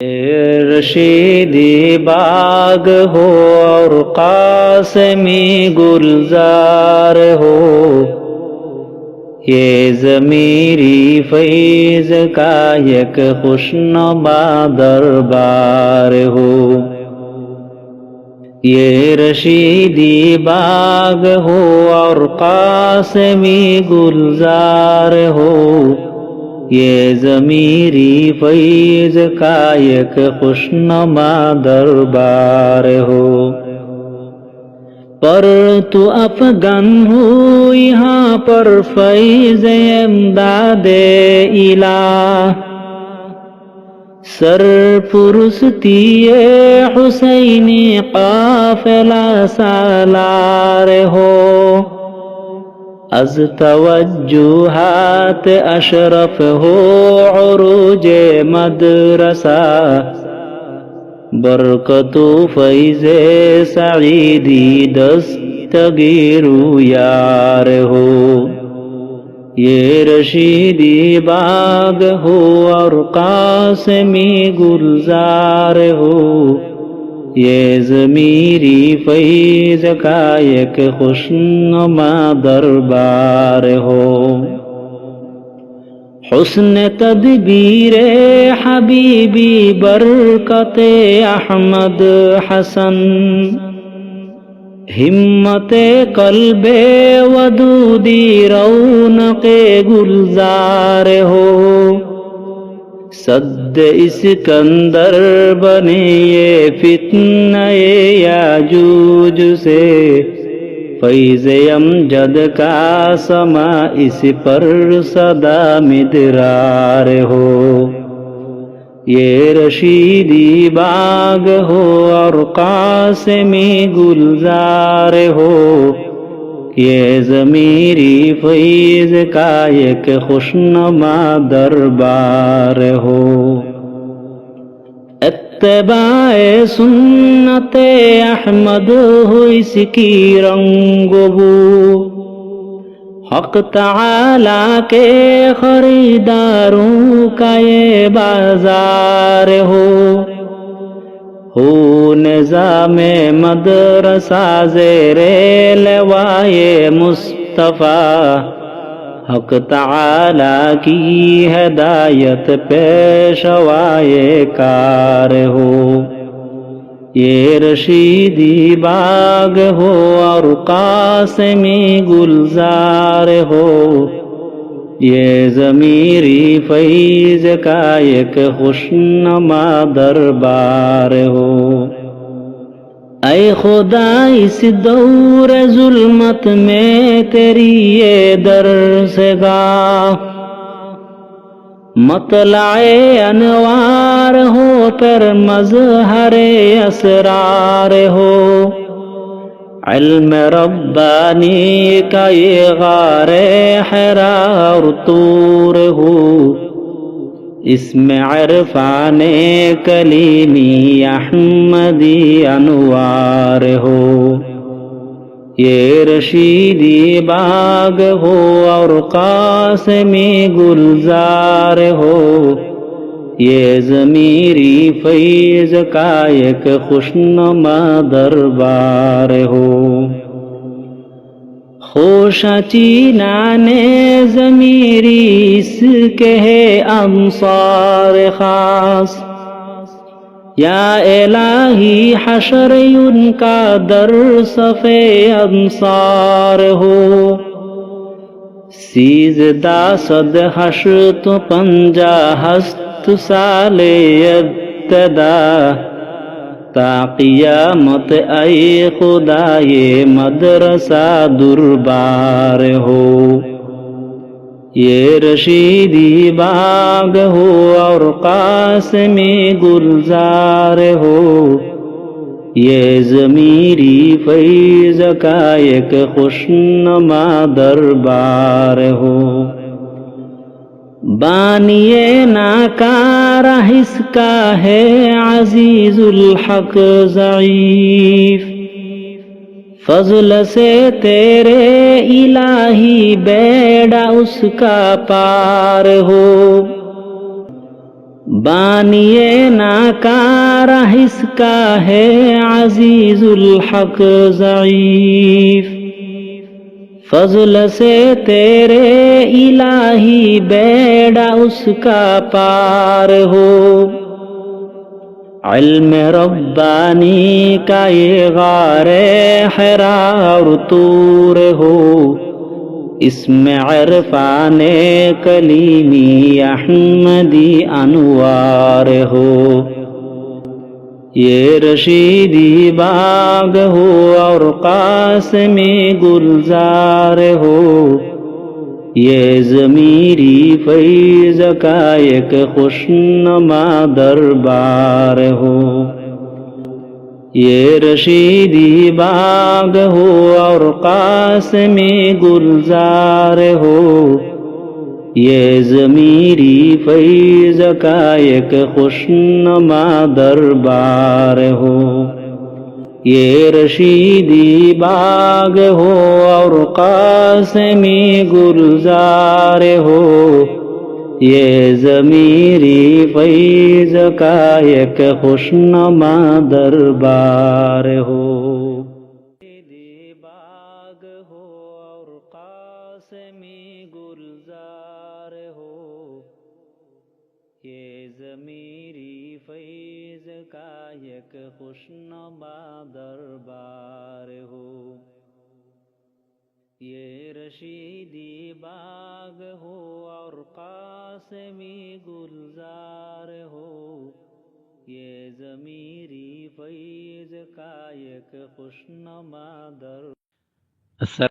رشیدی باغ ہو اور قاسمی گلزار ہو، یہ ضمیری فیض کا یک خوشنما دربار ہو۔ یہ رشیدی باغ ہو اور قاسمی گلزار ہو، یہ ضمیری فیض کا یک خوشنما دربار ہو۔ پر تو افغان ہو یہاں پر فیض امداد الہ، سرپرستی حسینی قافلہ سالار ہو، از توجہات اشرف ہو عروج مدرسہ، برکت و فیض سعیدی دستگیر یار ہو۔ یہ رشیدی باغ ہو اور قاسمی گلزار ہو، یہ ضمیری فیض کا یک خوشنما دربار ہو۔ حسن تدبیر حبیبی برکت احمد حسن، ہمت قلب ودودی رونق گلزار ہو، صد اسکندر بنے یہ فتنہ یاجوج سے، فیض امجد کا سما اس پر صدا مدرار ہو۔ یہ رشیدی باغ ہو اور قاسمی گلزار ہو، یہ ضمیری فیض کا یک خوشنما دربار ہو۔ اتباع سنت احمد ہو اس کی رنگ بو، حق تعالی کے خریداروں کا یہ بازار ہو۔ نظام مدرسہ زیر لوائے مصطفیٰ، حق تعالی کی ہدایت پیشوائے کار ہو۔ یہ رشیدی باغ ہو اور قاسمی گلزار ہو، یہ ضمیری فیض کا یک خوشنما دربار ہو۔ اے خدا اس دور ظلمت میں تیری یہ درسگاہ، مطلع انوار ہو پر مظہر اسرار ہو، علم ربانی کا یہ غار حرا اور طور ہو، اس میں عرفان کلیمی احمدی انوار ہو۔ یہ رشیدی باغ ہو اور قاسمی گلزار ہو، یہ ضمیری فیض کا یک خوشنما دربار ہو۔ خوشا چینانے ضمیری اس کے ہے انصار خاص، یا الہی حشر ان کا در صف انصار ہو۔ سیزدہ صد ہشت پنجا ہست سال ابتدا، تا قیامت اے خدا یہ مدرسہ دربار ہو۔ یہ رشیدی باغ ہو اور قاسمی گلزار ہو، یہ ضمیری فیض کا یک خوشنما دربار ہو۔ بانی ناکارہ اس کا ہے عزیز الحق ضعیف، فضل سے تیرے الہی بیڑا اس کا پار ہو۔ بانیے ناکارہ اس کا ہے عزیز الحق ضعیف، فضل سے تیرے الہی بیڑا اس کا پار ہو، علم ربانی کا یہ غار حرا اور طور ہو، اس میں عرفان کلیمی احمدی انوار ہو، یہ رشیدی باغ ہو اور قاسمی گلزار ہو، یہ ضمیری فیض کا ایک خوشنما دربار ہو، یہ رشیدی باغ ہو اور قاسمی گلزار ہو، یہ ضمیری فیض کا ایک خوشنما دربار ہو، یہ رشیدی باغ ہو اور قاسمی گلزار ہو، یہ ضمیری فیض کا ایک خوشنما دربار ہو، رشیدی باغ ہو اور قاسمی گلزار ہو، یہ ضمیری فیض کا ایک خوشنما دربار ہو، یہ رشیدی باغ ہو اور قاسمی گلزار ہو، یہ ضمیری فیض کا ایک خوشنما دربار